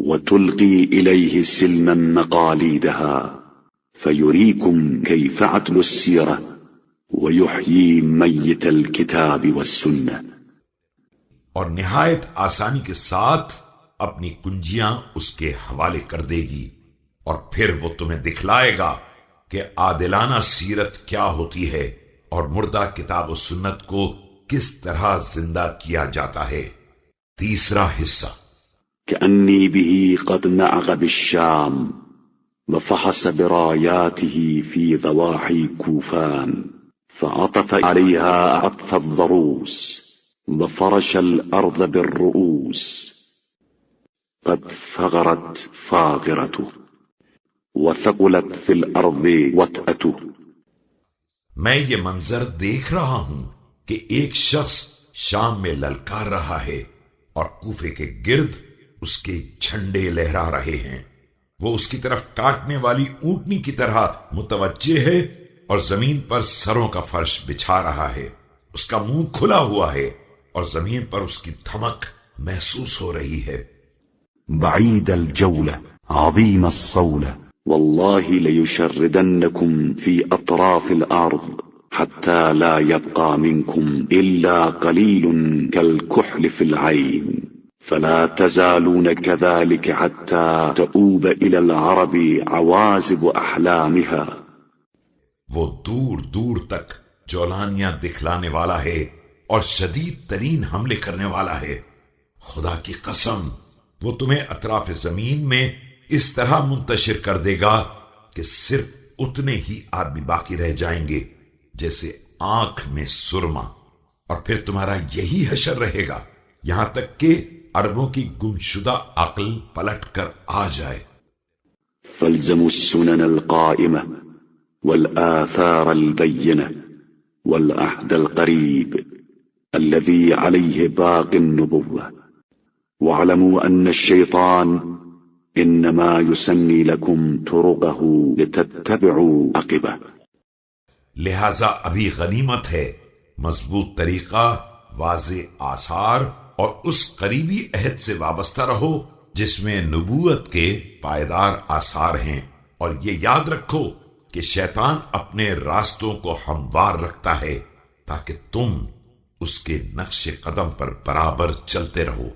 وتلقي إليه السلما مقاليدها فيريكم كيف عدل السيرة ويحيي ميت الكتاب والسنة. اور نہایت آسانی کے ساتھ اپنی کنجیاں اس کے حوالے کر دے گی، اور پھر وہ تمہیں دکھلائے گا کہ عادلانہ سیرت کیا ہوتی ہے اور مردہ کتاب و سنت کو کس طرح زندہ کیا جاتا ہے۔ تیسرا حصہ، كأني به قد نعغ بالشام وفحص براياته في ضواحي كوفان فعطف عليها عطف الضروس وفرش الأرض بالرؤوس قد فغرت فاغرته وثقلت في الأرض وطأته. میں یہ منظر دیکھ رہا ہوں کہ ایک شخص شام میں للکار رہا ہے اور کوفے کے گرد اس کے جھنڈے لہرا رہے ہیں۔ وہ اس کی طرف کاٹنے والی اونٹنی کی طرح متوجہ ہے اور زمین پر سروں کا فرش بچھا رہا ہے۔ اس کا منہ کھلا ہوا ہے اور زمین پر اس کی دھمک محسوس ہو رہی ہے۔ بعید الجولة عظیم الصولة والله ليشردنكم في أطراف الأرض حتى لا يبقى منكم إلا قليل كالكحل في العين فلا تزالون كذلك حتى تؤوب إلى العرب عوازب أحلامها. وہ دور دور تک جولانیاں دکھلانے والا ہے اور شدید ترین حملے کرنے والا ہے۔ خدا کی قسم، وہ تمہیں اطراف زمین میں اس طرح منتشر کر دے گا کہ صرف اتنے ہی آدمی باقی رہ جائیں گے جیسے آنکھ میں سرما، اور پھر تمہارا یہی حشر رہے گا یہاں تک کہ عربوں کی گمشدہ عقل پلٹ کر آ جائے۔ فالزموا السنن القائمة والآثار البينة والعهد القريب الذي عليه باقي النبوة واعلموا أن الشيطان إنما يسني لكم طرقه لتتبعوا عقبه. لہذا ابھی غنیمت ہے، مضبوط طریقہ، واضح آثار اور اس قریبی عہد سے وابستہ رہو جس میں نبوت کے پائیدار آثار ہیں، اور یہ یاد رکھو کہ شیطان اپنے راستوں کو ہموار رکھتا ہے تاکہ تم اس کے نقش قدم پر برابر چلتے رہو۔